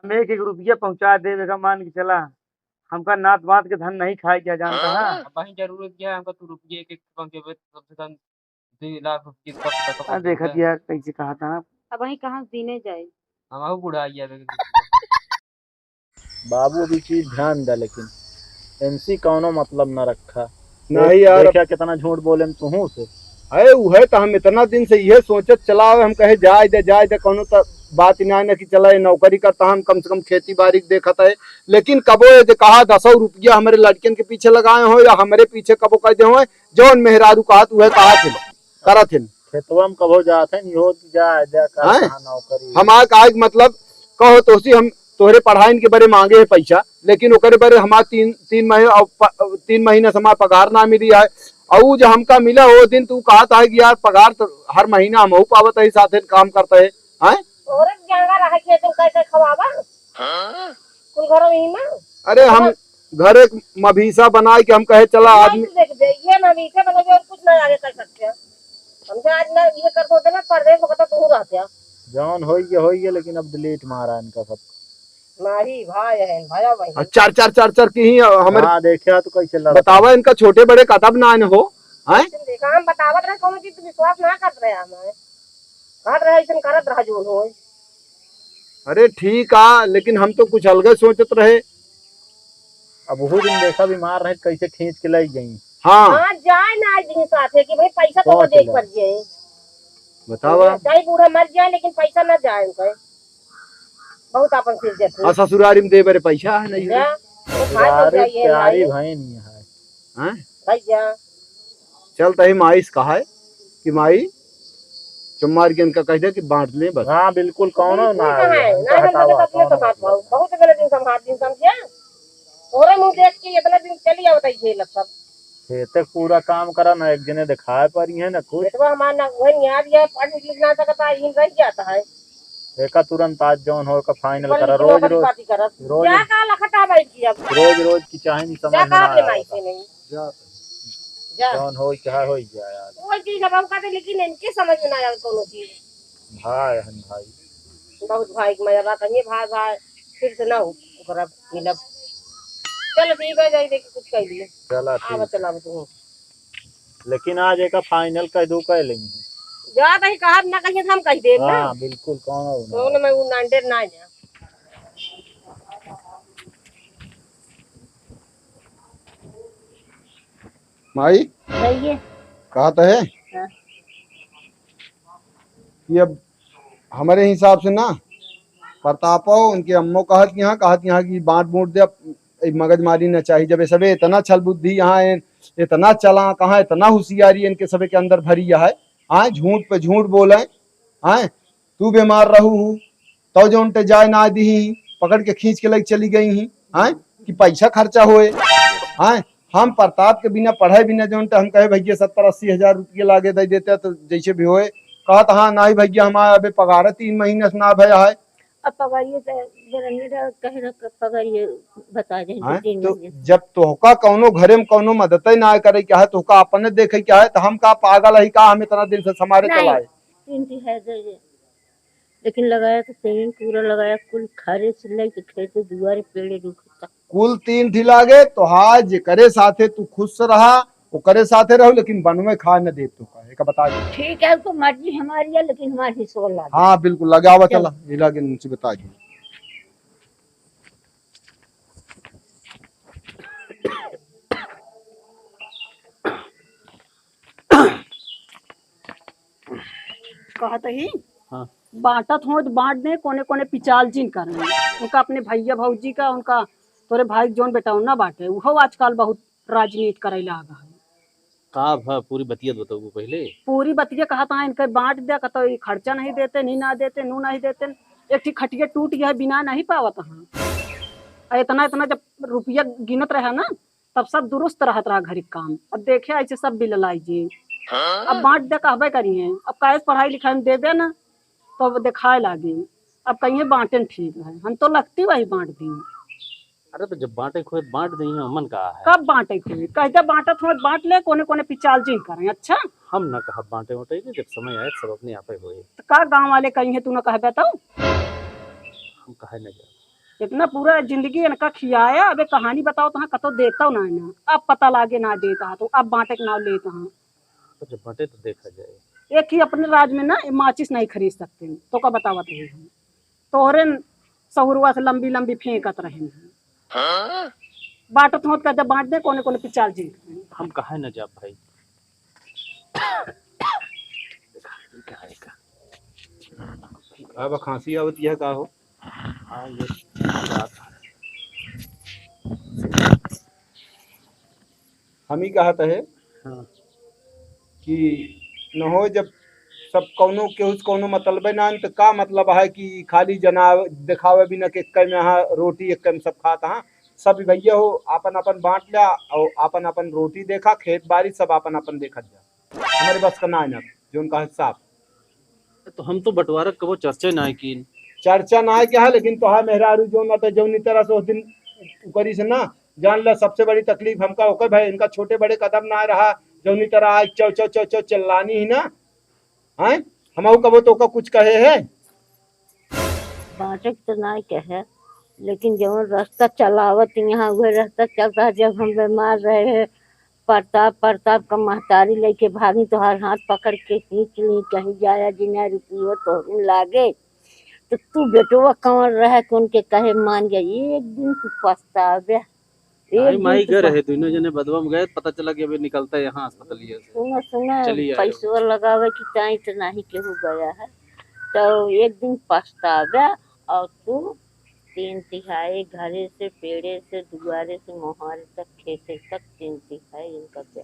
हम एक एक रुपया पहुंचा देगा मान के चला। हमका नात वात के धन नहीं खाए क्या जानता है। अब वही जरूरत क्या है हमको, तू रुपये एक एक कम के कम से कम 2 लाख रुपये का पैसा का देखा जरूरत है। दिया कैसे कहा था। अब वही कहाँ जीने जाए। हमारा बुढ़ा आई है। बाबू अभी चीज ध्यान दे, लेकिन एमसी कौनो मतलब न रखा। नहीं यार, देखा कितना झूठ बोले तू से। है उहे तो हम इतना दिन से ये सोचत चला हम कहे जाए दे कोनो तो बात ना न कि चला नौकरी करता हम कम से कम खेती बाड़ी देखता है। लेकिन कबो ये जे कहा 10 रुपया हमारे लड़कियन के पीछे लगाए हो या हमारे पीछे कबो कह दे हो जौन मेहरारू कहा वह कहा थे करा थे खेतवा में कबो जाते नहीं हो जा कर नौकरी। हमारा कहा मतलब कहो तो हम तोहरे पढ़ाई के बारे मांगे है पैसा, लेकिन ओकरे बारे हमारा तीन महीने 3 महीने से हमारा पगार ना मिली है। और जो हमका मिला वो दिन तू कहा था कि यार पगार तो हर महीना हम पावत है, साथ काम करते है। औरत जांगा रहा के तुम कैसे खवावा कुल घर में ही ना। अरे हम घर एक मभीसा बनाए कि हम कहे चला आदमी देख दे ये मभीसा बने और कुछ ना आगे कर सकते हैं। हम तो आज ना ये कर दो ना परदेश वक्त तो रहते हैं जौन होइए, लेकिन अब डिलीट मारा इनका सब। माही भाई है भाया भाई चार की ही हमारे। हाँ देखा तो कैसे लड़ा। बतावा इनका छोटे बड़े कदम ना हो। देखा हम बतावत रहे कौन चीज विश्वास ना कर रहे हमें कहत रहे ऐसा करत रहा जो हो। अरे ठीक है, लेकिन हम तो कुछ अलग सोचत रहे। अब वो दिन देखा बीमार रहे कैसे खींच के लाई गई। हाँ जाए ना आज दिन साथ है कि भाई पैसा तो देख पड़ जाए। बतावा चाहे बूढ़ा मर जाए लेकिन पैसा ना जाए उनका। बहुत अपन सिर देते ससुरारी में दे बरे पैसा है नहीं है। प्यारी भाई नहीं है भैया। चलता ही माइस कहा है कि माई चुम्मार के इनका कह दे कि बांट ले बस। हाँ बिल्कुल कौन ना बहुत गलत दिन संभाल दिन समझे तोरे मुंह देख के इतना दिन चली आवत है झेल सब खेते पूरा काम करा ना एक जने दिखाए पर है ना कुछ बेटवा हमारा ना वही याद है पढ़ लिख ना सकता इन रह जाता है। एका तुरंत आज जौन हो का फाइनल करा रोज क्या का लखटा बैठ की अब रोज की चाहे नहीं समझ में अपने माई से नहीं जौन हो क्या हो जाए यार कोई चीज अब का लेकिन इनके समझ में ना आया कोनो चीज। भाई बहुत भाई के मजा आता है भाई फिर से ना हो ओकरा मिलब। चलो ठीक है जाई देख कुछ कह दिए चला आवा चला तू। लेकिन आज एक फाइनल कह दो कह लेंगे ज्यादा ही कहा ना कहिए हम कह दे ना। हां बिल्कुल कौन मैं वो नांडे ना जा माई सही है कहा तो है कि अब हमारे हिसाब से ना प्रतापो उनके अम्मो कहत यहाँ की बांट बूट दे मगजमारी न चाहिए। जब सबे इतना छल बुद्धि यहाँ है, इतना चला कहाँ इतना होशियारी इनके सबे के अंदर भरी है। हाँ झूठ पे झूठ बोले। हाँ तू बीमार रहू तो जो उनटे जाए ना दी पकड़ के खींच के लग चली गई ही। हाँ कि पैसा खर्चा होए। हाँ हम प्रताप के बिना पढ़े बिना जो हम कहे भैया 70-80 हजार रुपये लागे दे देते तो जैसे भी होए कहत हाँ ना भैया हमारा अभी पगार 3 महीने से ना भया है। अब पगारिए पगारिए बता दे तो जब तोहका कौनो घरे में कौनो मदद ना करे क्या है तोहका अपने देखे क्या है तो हम का पागल है का हम इतना दिन से समारे चलाए। लेकिन लगाया तो तेल पूरा लगाया कुल खरे से लेके खेते दुआरे पेड़े रुकता कुल 3 ठी लागे तो हाँ जे करे साथे तू खुश रहा वो करे साथे रहो, लेकिन बनवे खा न दे तो का बता दे। ठीक है तो मर्जी हमारी है लेकिन हमारी हिस्सा लगा। हाँ बिल्कुल लगावा चला ये लागे नीचे बता दी। कहते ही हाँ बांटत हो तो बांट दे कोने कोने पिचाल जिन कर उनका अपने भैया भौजी का उनका तोरे भाई जोन बेटा ना बांटे वो आजकल बहुत राजनीति करे लागा है का पूरी बतियत बताओ पहले। पूरी बतिया कहा था इनके बांट दिया कहता खर्चा नहीं देते नहीं ना देते नू नहीं देते एक ठी खटिया टूट गया बिना नहीं पावत हाँ इतना इतना जब रुपया गिनत रहा ना तब सब दुरुस्त रहत रहा घर काम। अब देखे ऐसे सब बिल लाई जी अब बांट दे कहबे करिए अब कैसे पढ़ाई लिखाई में देबे ना तो अब दिखाए लागे अब कहीं बांटे ठीक है हम तो लगती वही बांट दी। अरे तो जब बांटे खोए बांट दी मन का है कब बांटे खोए कहते बांटत हो बांट ले कोने कोने पिचाल जी करें। अच्छा हम ना कहा बांटे उठे जब समय आए सब अपने आप होए तो का गांव वाले कहीं है तू ना कहबे तो हम कहे न जा इतना पूरा जिंदगी इनका खियाया। अबे कहानी बताओ तो कतो देता हूँ ना, अब पता लागे ना देता तो अब बांटे के नाम लेता हूँ। तो जब बांटे तो देखा जाए। एक ही अपने राज में ना माचिस नहीं खरीद सकते तो का बतावत है तोहरे सहुरुआ से लंबी लंबी फेंकत रहे बाटत हो जब बांट दे कोने कोने पिचार जी हम कहा न जा भाई। अब खांसी आवती है का हो? हाँ ये बात हम ही कहत है हाँ। कि न हो जब सब कौनो के कौनो मतलब ना तो का मतलब है कि खाली जनाव दिखावे भी न के एक में यहाँ रोटी एक में सब खाता। हाँ सब भैया हो अपन अपन बांट लिया और अपन अपन रोटी देखा, खेत बाड़ी सब अपन अपन देखा जा। हमारे बस का ना है जो उनका हिसाब। तो हम तो बंटवारा कबो चर्चा ना की चर्चा ना है क्या है, लेकिन तो है मेहरारू जो ना तो जौनी तरह से उस दिन करी से ना जान ला। सबसे बड़ी तकलीफ हमका होकर भाई इनका छोटे बड़े कदम ना रहा जौनी तरह आज चौ चौ चौ चौ चिल्लानी ही ना है। हम कबो तो का कुछ कहे है बाटक तो ना कहे, लेकिन जब रास्ता चलावत यहाँ वह रास्ता चलता है। जब हम बीमार रहे प्रताप का महतारी लेके भागी तो हर हाथ पकड़ के खींच ली। कहीं जाया जिना रुपये तो लागे तो तू बेटवा कौन रहे कि उनके कहे मान गया। एक दिन तू पछतावे। माई घर है दोनों जने बदवा में गए, पता चला कि अभी निकलता है यहाँ अस्पताल से। सुना पैसा लगावे की चाहे तो नहीं केहू गया है तो एक दिन पछतावे। और तू 3/3 घरे से पेड़े से दुआरे से मोहारे तक खेते तक 3/3 इनका क्या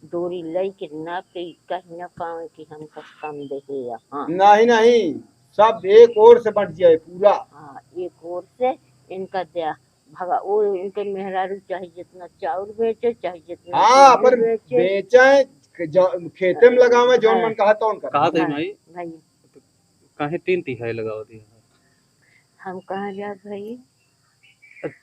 डोरी लई के नाप के कहीं न पावे कि हमको कम दे यहाँ। नहीं सब एक ओर से बट जाए पूरा। हाँ एक ओर से इनका दिया भगा वो इनके मेहरारू चाहे जितना चाउर बेचे चाहे जितना हाँ पर बेचे खेते में लगावे जो मन कहा तो कहा थे भाई भाई काहे 3/3 लगाओ दी। हम कहाँ जात भाई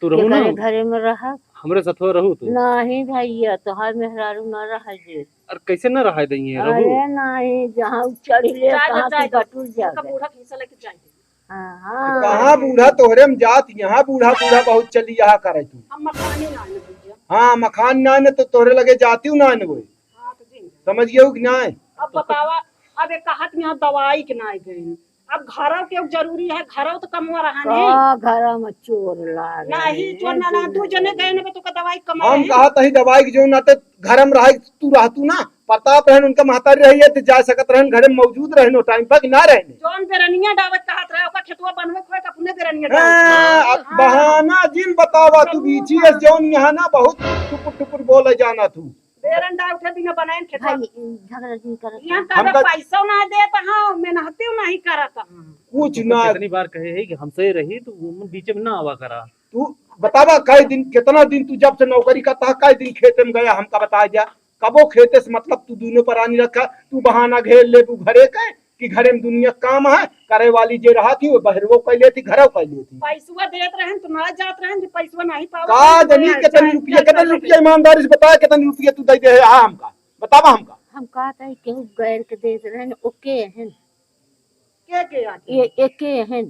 तू रहू ना घरे में रहा हमरे साथ रहू तू नहीं भैया तोहार मेहरारू न रहा जे। अरे कैसे न रहा दई रहू। अरे नहीं जहाँ चढ़ी ले कहाँ से बटुर जावे। बूढ़ा खींचा लेके जाएंगे। हाँ कहाँ बूढ़ा तोहरे में जात यहाँ बूढ़ा बहुत चली यहाँ करे तू। हम मकानी ना आने भैया। हाँ मकान ना ने तो तोहरे लगे जाती हूँ ना वो हाँ तो जी समझ गए कि ना। अब बतावा अब एक कहत में यहाँ दवाई के ना गई। अब घरों के जरूरी है घरों तो कमवा रहा नहीं घर में चोर लागे नहीं चोर ना दू जने गए ने तो का दवाई कमा हम कहा तही दवाई की जो ना तो घर में रह तू रहतू ना प्रताप रहन उनका महतारी रही है तो जा सकत रहन घर में मौजूद रहनो टाइम पर ना रहने। जोन बेरनिया डावत कहत रहे ओका खेतवा बनवे खोए का अपने बेरनिया डावत। अब बहाना जिन बतावा तू बीची है जोन यहाँ ना बहुत टुकुर टुकुर बोले जाना तू बेरन डाव के बिना बनाए खेतवा भाई झगड़ा नहीं कर यहाँ का पैसा ना देता हां मेहनती नहीं करता कुछ ना। कितनी बार कहे है कि हमसे रही तो वो बीच में ना आवा करा। तू बतावा कई दिन कितना दिन तू जब से नौकरी करता है कई दिन खेते में गया हमका बता जा कबो खेते से मतलब तू दोनों पर आनी रखा। तू बहाना घेर ले तू घरे का कि घरे में दुनिया काम है करे वाली जे रहा थी वो बहरवो कर लेती घरों कर लेती। पैसा देत रहन तो ना जात रहन जो पैसा नहीं पावा का जनी कितने रुपया ईमानदारी से बता कितने रुपया तू दे दे है हमका बतावा हमका। हम कहता है केहू गैर के दे रहे ओके हैं के ये एके हैं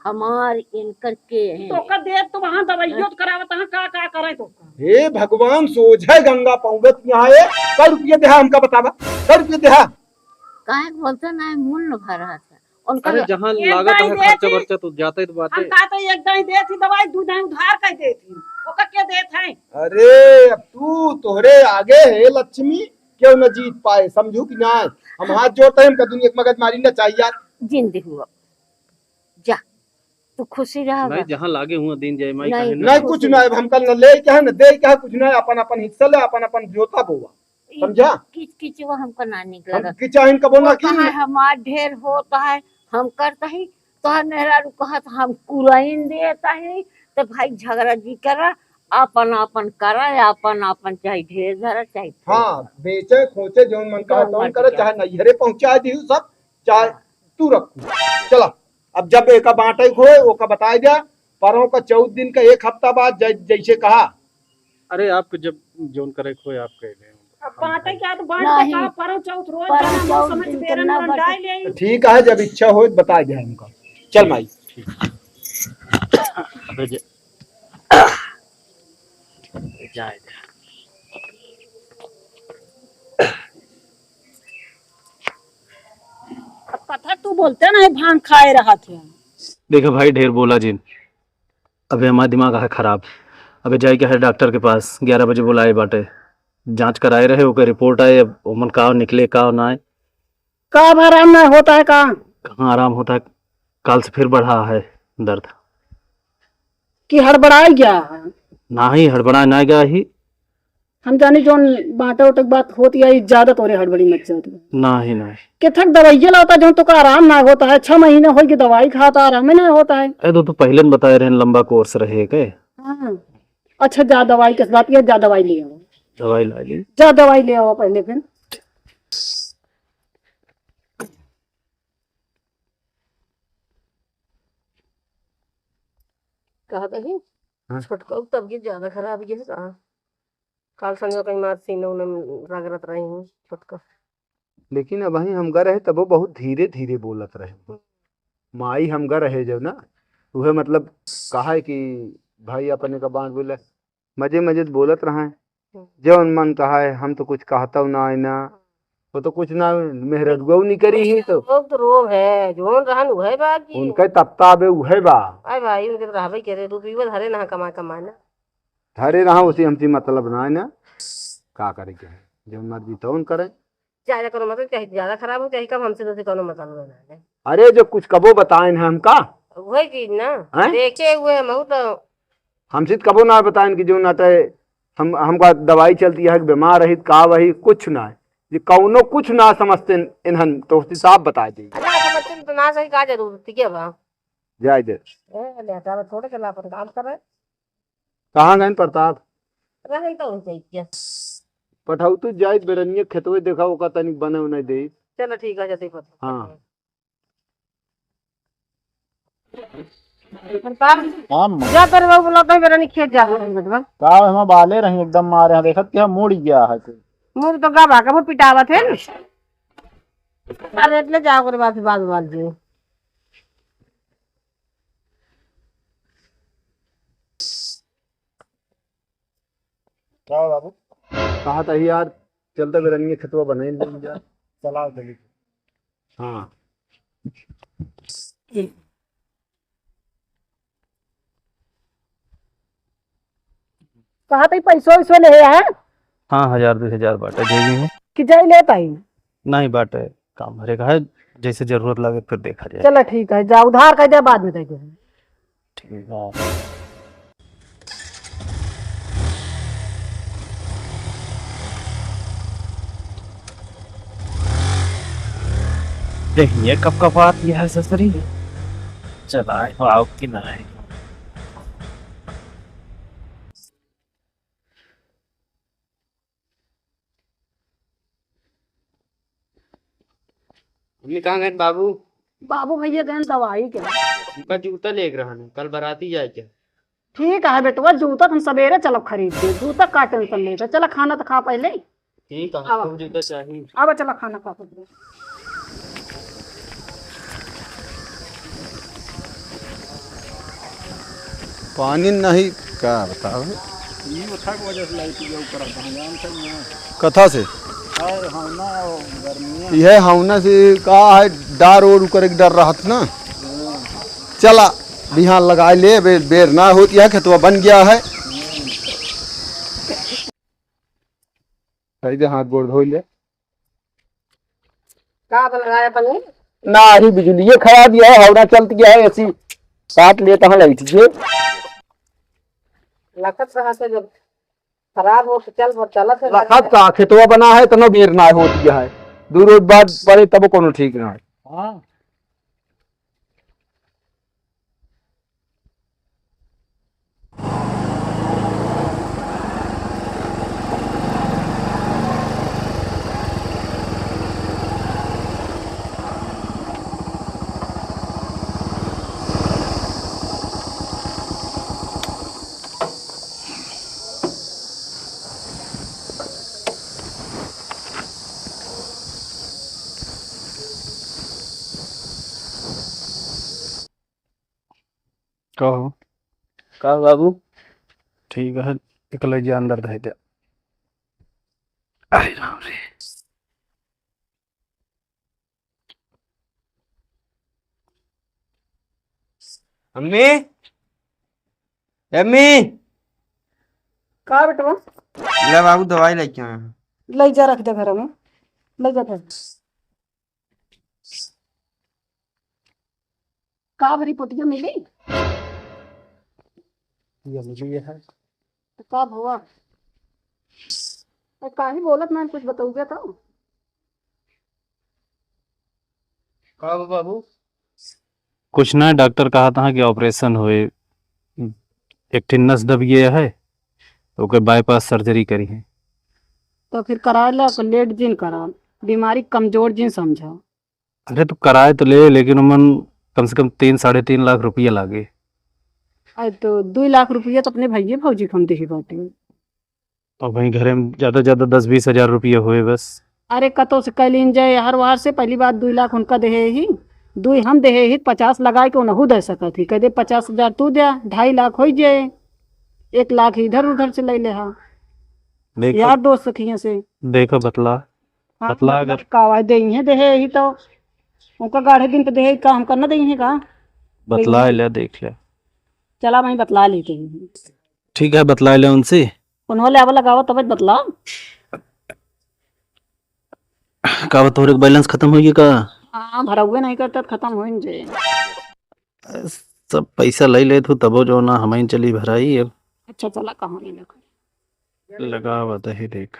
हमार इनकर के हैं तो का दे तो वहां दवाइयों करावत हां का करे तो हे भगवान सोझे गंगा पहुंचत यहाँ है। 100 रुपया दे हमका बतावा 100 रुपया दे। काहे बोलते ना मूल न भरा था उनका अरे जहाँ लागत है खर्चा वर्चा तो जाता ही तो बात है। हम का तो एक दाई दे थी दवाई दू दाई उधार कर दे थी ओका के देत है। अरे अब तू तोहरे आगे है लक्ष्मी क्यों न जीत पाए समझू कि ना। हम हाथ जोड़ते हैं हमका दुनिया मगज मारी ना चाहिए यार। जिंदगी हुआ जा तू खुशी रहा नहीं जहाँ लागे हुआ दिन जाए माई नहीं, नहीं कुछ ना हम कल न ले क्या है न दे क्या कुछ ना अपन अपन हिस्सा ले अपन अपन जोता बोवा समझा। किच किच वो हमको ना हम निकला किचा इनका बोलना की हमार ढेर होता है हम करता है तो मेहरारू कहत हम कुराइन देता है तो भाई झगड़ा जी करा अपन अपन करा अपन अपन चाहे ढेर धरा चाहे हाँ बेचे खोचे जो मन का तो करे चाहे नैहरे पहुंचा दी सब चाहे तू रखू चला। अब जब एक बांटे खोए वो का बताया जा परों का 14 दिन का एक हफ्ता बाद जैसे कहा। अरे आप जब जोन करे खोए आप कह रहे अब बांटे क्या तो बांट के का परम चौथ रोज जाना समझ बेरन में डाल ले। ठीक है जब इच्छा हो बता दे हमका चल माई। अबे जाए अब कथा तू बोलते ना भांग खाए रहा थे। देखो भाई ढेर बोला जिन। अबे हमारा दिमाग है खराब। अबे जाए के है डॉक्टर के पास 11 बजे बुलाए बाटे। जांच कराए रहे ओके रिपोर्ट आए अब ओमन का निकले का ना आए। का अब आराम ना होता है का? कहाँ आराम होता है। काल से फिर बढ़ा है दर्द। कि हड़बड़ाई गया? ना ही हड़बड़ा ना गया ही। हम जाने जो बाटा उटक बात होती है ज्यादा तोरे हड़बड़ी मच जाती है। ना ही ना ही। कि थक दवाइया लाता जो तो का आराम ना होता है। 6 महीने हो गए दवाई खाता आराम ही नहीं होता है। ए तो पहले न बताए रहे लंबा कोर्स रहे के। हाँ। अच्छा जा दवाई किस बात की जा दवाई ले आओ। दवाई ला ली। जा दवाई ले आओ पहले फिर। कहा था हाँ? छोटका तब की ज्यादा खराब ये है कहा काल संजो कहीं मार सीने उन्हें रगड़त रही हूँ छोटका। लेकिन अब वही हम रहे तब वो बहुत धीरे धीरे बोलत रहे। माई हम रहे जब ना वह मतलब कहा है कि भाई अपने का बांट बोले मजे मजे बोलत रहा जो मन कहा है हम तो कुछ कहता ना है ना वो तो कुछ ना मेहरत गौ नहीं करी ही तो रोग तो रोग है जोन रहन उहे बाकी उनका तत्ता बे उहे बा आई भाई उनके तो रहबे करे रुपये धरे ना कमा कमा ना धरे रहा उसी हमसे मतलब ना है ना का करे के है जो मर्जी तो उन करे ज्यादा करो मतलब चाहे ज्यादा खराब हो चाहे कम हमसे तो कोनो मतलब ना है। अरे जो कुछ कबो बताए हैं हमका वही चीज ना हैं? देखे हुए हम तो हमसे तो कबो ना बताए कि जो ना तो हमका दवाई चलती है बीमार रही का वही कुछ ना है ये कौनो कुछ ना समझते इन्हन तो साफ बता दी अल्लाह के बच्चे तो ना सही का जरूरत थी क्या बा जाए दे लेटा में थोड़े चला अपन काम कर रहे कहाँ गए प्रताप रहे तो चाहिए क्या पठाऊ तू जाए बेरनिया खेतवे देखा ओका तनिक बने उन्हें दे चलो ठीक है जैसे पता हाँ हम जा कर वो बोला तो मेरा नहीं खेत जा मतलब का हम बाले रही एकदम मारे हैं देखत कि हम मुड़ गया है कोई। मुझे तो गा भागा वो पिटावा थे अरे इतने जाओ करे बात बात जी क्या बाबू कहा था यार चलता बेरनिया खेतवा बने जा चलाओ चलिए। हाँ कहा था पैसों वैसो ले है हाँ 1000-2000 बाटे देगी है। कि जाई लेता ही। नहीं बाटे काम भरे का है जैसे जरूरत लगे फिर देखा जाए। चलो ठीक है जा उधार कर दे बाद में दे दे। ठीक है। देखिए कब कब आती है ससुरी चला आओ कि ना है। हमने कहाँ गए बाबू? बाबू भैया गए दवाई के। उनका जूता लेकर रहने कल बाराती जाए क्या? ठीक है बेटवा जूता हम सवेरे चलो खरीद दे जूता का टेंशन लेता चलो खाना तो खा पहले। ठीक है अब हमको जूता चाहिए। अब चलो खाना खा पहले। पानी नहीं क्या बताओ ये उठा के वजह से लाइट जो ऊपर जान से ना कथा से और हम ना गर्मियां यह हाउना से कहा है डार और कर डर रहा था ना चला बिहान लगाए ले बेर ना होती है खेतवा बन गया है हाथ गोड़ धो ले कहाँ पर लगाया पनीर ना ही बिजली खरा दिया है हावड़ा चलत गया है ऐसी काट लेता है लाइट से लखत रहा से जब खराब हो चल चलत है लखत का खेतवा बना है तनो बेर ना होती गया है 2 रोज बाद पड़े तब कोनो ठीक ना है हां कहो का बाबू ठीक है निकल जा अंदर दे दे। अरे राम रे। अम्मी अम्मी का बेटवा ले बाबू दवाई लेके आया हूं। ले जा रख दे घर में, ले जा घर। का भरी पोतिया मिली ये मुझे है तो का हुआ? काहे बोलत मैं कुछ बताऊगे तो का बाबू कुछ ना, डॉक्टर कहा था कि ऑपरेशन हुए, एक ठिन नस दब गया है तो ओके बाईपास सर्जरी करी है। तो फिर करा ला लेट जिन करा, बीमारी कमजोर जिन समझा। अरे तो कराए तो ले, लेकिन उमन कम से कम 3-3.5 लाख रुपया लागे। अरे तो 2 लाख रुपया तो अपने भैया भौजी को हम दे बाटे। और वहीं घरे में ज़्यादा से ज़्यादा 10-20 हज़ार रुपया हुए बस। अरे कतो से कैलिन जाए हर वार से पहली बात 2 लाख उनका दे ही, 2 हम दे ही, 50 लगाए के उनहु दे सकत ही, कह दे 50,000 तू दे, 2.5 लाख हो जाए, 1 लाख इधर उधर से ले ले। हाँ देखो यार दोस्त सखिया से देखो बतला हाँ, बतला अगर कावा दे दे ही तो उनका गाढ़े दिन पे दे का हम करना दे है का। बतला ले, देख ले। चला मैं बतला लेते हैं, ठीक है बतला ले उनसे। उन्होंने अब लगाओ तब बतला। का तोरे बैलेंस खत्म हो गया का? हाँ भरा हुए नहीं करता खत्म हो जाए। सब पैसा ले ले तू तबो जो ना हमें चली भराई अब। अच्छा चला कहाँ नहीं लगा लगा बता ही देख।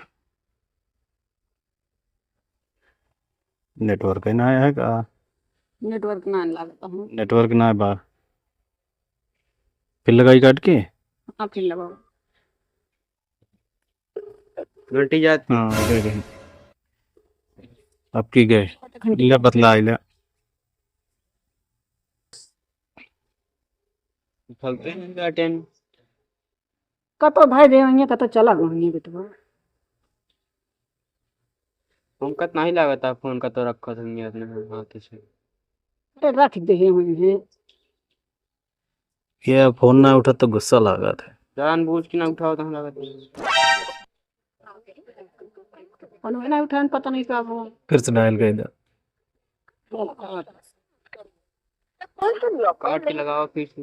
नेटवर्क ना आया है का? नेटवर्क ना लगता हूँ। नेटवर्क ना है बा, फिर लगाई काट के। हाँ फिर लगाओ। घंटी जाती हाँ गए गए अब की गए ले बतला ले। फलते हैं गार्डन कतो भाई दे होंगे कतो चला गए बेटवा। फोन का नहीं लगा था, फोन का तो रखा था अपने हाथ से। अरे रख दे हुए हैं। ये फोन ना उठा तो गुस्सा लगा था। जानबूझ के ना उठाओ तो लगा था। उन्होंने ना उठान पता नहीं क्या हुआ। फिर से डायल कर इधर। काट के लगाओ फिर से।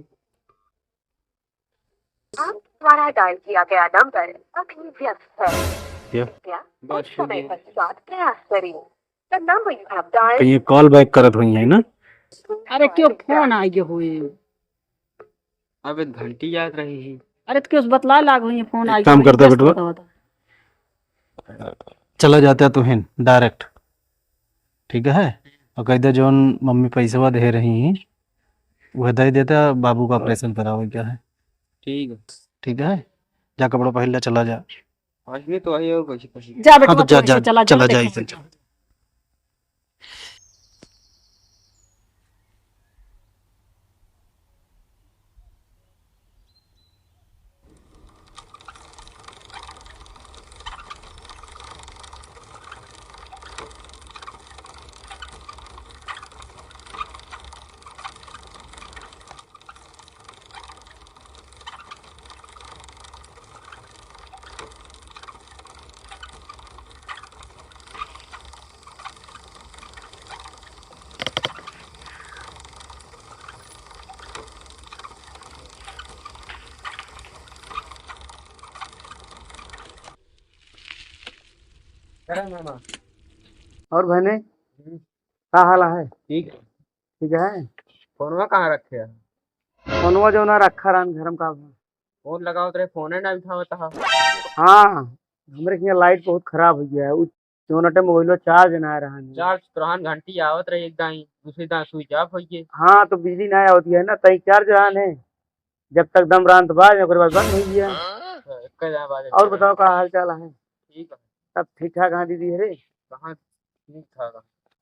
द्वारा डायल किया गया नंबर अभी व्यस्त है। क्या? बस कुछ समय पश्चात प्रयास करें। The number you have dialed कहीं कॉल बैक करत हुई है ना? अरे क्यों फोन आई हुए? अब घंटी याद रही है। अरे तो क्यों बतला लाग हुई फोन आई। काम करता बेटवा, चला जाता है तुहिन डायरेक्ट, ठीक है? और कह दे जोन मम्मी पैसा दे रही हैं वह दे देता, बाबू का ऑपरेशन कराओ क्या है। ठीक है ठीक है, जा कपड़ा पहन ले, चला जा। आज भी तो आई हो कुछ जा हाँ बेटा तो जा जा चला जा देखो। इधर जा। और बहने का हाल है? ठीक है। ठीक है। फोनवा कहाँ रखे है? फोनवा जो ना रखा रान घरम का। फोन लगाओ तेरे फोन ना उठाओ था। हाँ हमरे के यहाँ लाइट बहुत खराब हो गया है, जोनटे मोबाइल चार्ज ना आ रहा है। चार्ज तुरंत घंटी आवत रही एक दाई, दूसरी दाई स्विच ऑफ हो गई। हाँ तो बिजली ना होती है ना, तई चार्ज रहन है, जब तक दम रांत बाद ओकर बाद बंद हो गया। और बताओ का हाल चाल है? ठीक है। सब ठीक ठाक? हाँ दीदी अरे कहाँ ठीक था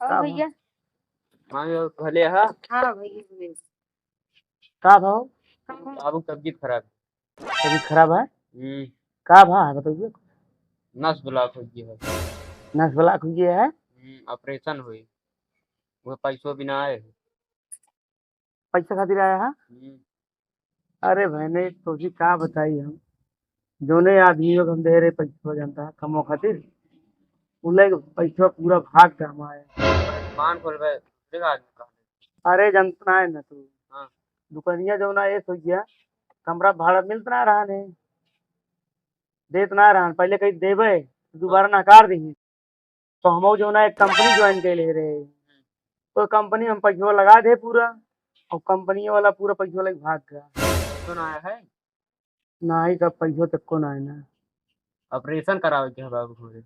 और भैया हाँ भले है। हाँ भैया का भाव? बाबू तबीयत खराब तबीयत खराब है? है। का भाव है बताइए। नस ब्लॉक हो गई है। नस ब्लॉक हो गया है? ऑपरेशन हुई, वो पैसों बिना आए। पैसा खातिर आया है? अरे बहने तो जी का बताई हम जोने आदमियों को हम दे रहे पैसा जानता है कमो खातिर उले पैसा पूरा भाग के हमारे। दुकान खोल रहे दूसरे का आदमी का। अरे जनता है ना तू हाँ। दुकानिया जो ना ये सोच गया कमरा भाड़ा मिलता ना रहा ने देत ना रहा पहले कहीं देवे दोबारा नकार दी तो हम जो ना एक कंपनी ज्वाइन कर ले रहे तो कंपनी हम पैसा लगा दे पूरा और कंपनी वाला पूरा पैसा लग भाग गया। तो ना आया है ना ही का पैसा तक को ना है ना। ऑपरेशन करावे के है बाबू थोड़े।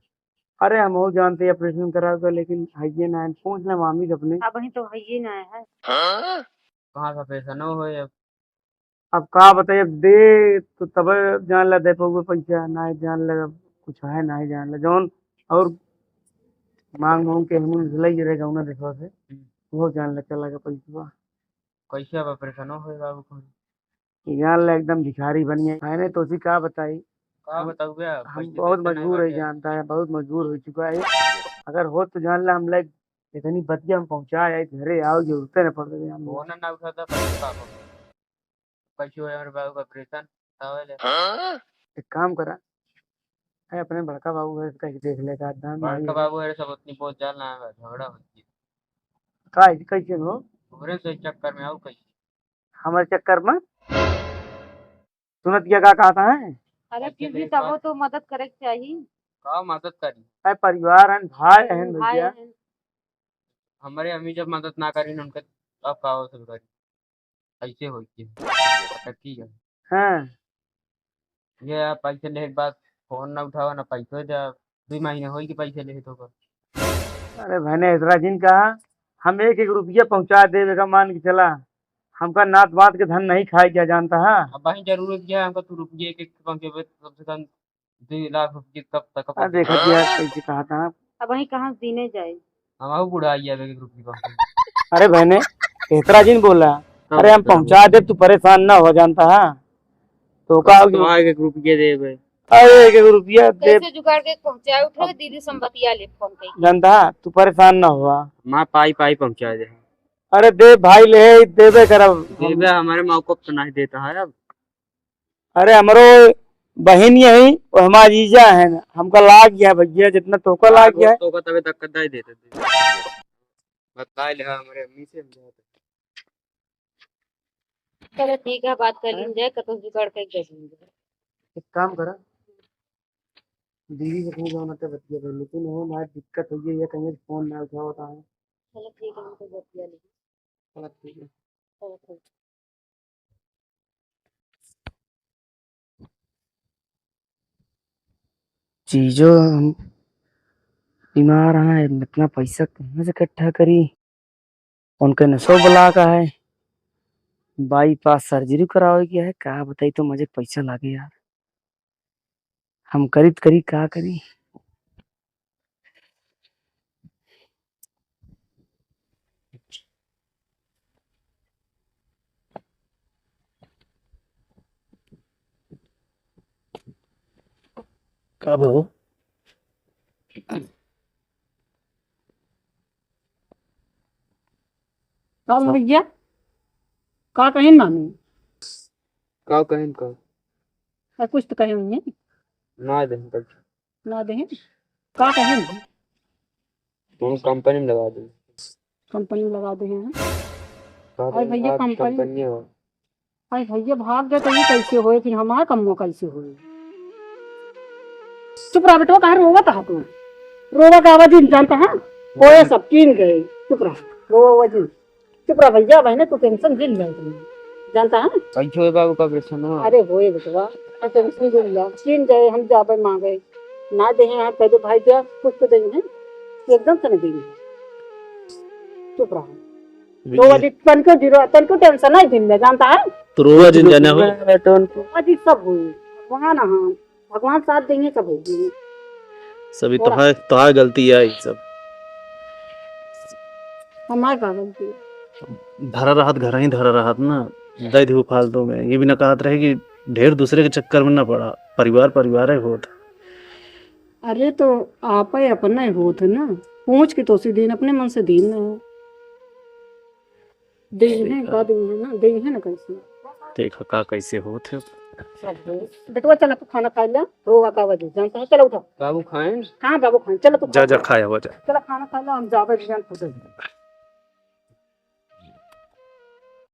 अरे हम वो जानते ऑपरेशन करा कर लेकिन हाइजीन ना पूछ ले मामी से अपने। अब वही तो है ही ना है। कहाँ से ऑपरेशन हो अब का बताइए दे तो तब जान ला दे पाओगे पैसा ना ही जान लगा कुछ है ना ही जान ला जौन और मांग मांग के हम लग रहेगा उन्हें देखो से वो जान ला चला का पैसा कैसे अब ऑपरेशन हो बाबू थोड़े। जान ला एकदम भिखारी बनी है ने तो उसी का बताई कहाँ बताओ गया हम बहुत मजबूर है जानता है बहुत मजबूर हो चुका है अगर हो तो जान ला हम लोग इतनी बतिया हम पहुँचाए घरे आओ जरूरत न पड़ रही हम फोन ना उठाता पैसे का कैसे हो हमारे बाबू का ऑपरेशन तावले। एक काम करा है अपने बड़का बाबू है कहीं देख लेगा दाम बड़का बाबू है सब उतनी बहुत जान है झगड़ा होती है का कैसे हो पूरे से चक्कर में आओ कैसे हमारे चक्कर में सुनत क्या का कहता है। अरे फिर भी तब तो मदद करे के चाहिए। का मदद करी है परिवार है भाई है भाई भैया हैं। हमारे अम्मी जब मदद ना करी उनके अब का हो सब करी ऐसे होती है ठीक है। हाँ ये आप पैसे ले के बाद फोन ना उठावा ना पैसे दे 2 महीने हो कि पैसे ले तो अरे भैने इतना जिन कहा हम एक एक रुपया पहुंचा देगा मान के चला हमका नात बात के धन नहीं खाए क्या जानता है। अब वही जरूरत क्या है हमको तू रुपये एक पंखे पे कम से कम 2 लाख रुपये कब तक देखा दिया कैसे कहा था अब वही कहाँ से दीने जाए। हम बुढ़ा आइए 1 रुपये अरे बहने इतना जिन बोला अरे हम पहुंचा दे तू परेशान ना हो जानता है तो का 1 रुपये दे भाई अरे 1 रुपया दे कैसे जुगाड़ के पहुंचाए उठे दीदी संबतिया ले फोन कई जानता है तू परेशान ना हुआ माँ पाई पहुंचा दे। अरे दे भाई ले देवे करब देवे हमारे मौको तो नहीं देता है अब। अरे हमारो बहन यही और हमारा जीजा है ना हमका लाग गया भैया जितना तोका लाग गया तो तबे तक कदा ही देते थे बता ले हमारे अम्मी से चलो ठीक है बात कर ली जाए कतो जुगाड़ के कर ली जाए। एक काम करा दीदी से कहीं जाना तो बतिया कर लेकिन वो हमारी दिक्कत हो गई है कहीं फोन ना उठा होता है। चलो ठीक है हमको बतिया ली। चलो ठीक है चलो ठीक। चीजों हम बीमार हैं इतना पैसा कहाँ से इकट्ठा करी उनके नशो बुला का है बाईपास सर्जरी करावे की है क्या बताई तो मुझे पैसा लागे यार हम करी क्या करी। कब हो कब भैया का कहीं मामी का कहें का कुछ तो कहे होंगे ना दे ना दे का कहे तुम कंपनी में लगा दे कंपनी लगा दे हैं। अरे भैया कंपनी हो अरे भैया भाग गए तो ये कैसे होए फिर हमारा कम कैसे होए। चुप रहा बेटवा कहा रोवा था तू रोवा का आवाज जानता है होए सब कीन गए चुप रहा रोवा आवाज चुप रहा भैया बहने तू टेंशन दिल गए जानता है कैसे हो बाबू का ऑपरेशन हो। अरे होए बेटवा टेंशन दिल जा कीन गए हम जाबे मांगे ना दे हैं आप कह भाई जा कुछ तो देंगे एकदम से नहीं देंगे चुप रहा रोवा जी तन को टेंशन नहीं दिन में जानता है तो रोवा जिन जाना हो अजी सब हुई वहाँ ना हाँ भगवान साथ देंगे सब होगी सभी तो गलती है सब हमारे का गलती धरा राहत घर ही धरा राहत ना दे दी फालतू में ये भी ना कहत रहे कि ढेर दूसरे के चक्कर में ना पड़ा परिवार है होत। अरे तो आप ही अपना ही होत ना पूछ के तो दिन अपने मन से दिन ना हो दिन है का दिन है ना कैसे देखा का कैसे होते। बेटवा चल तू खाना खा ले, होगा का वजह जानता है। चलो उठो बाबू खाएं। हाँ बाबू खान, चलो तू जा जा खाया हो जा। चलो खाना खा लो, हम जावे जान खुद।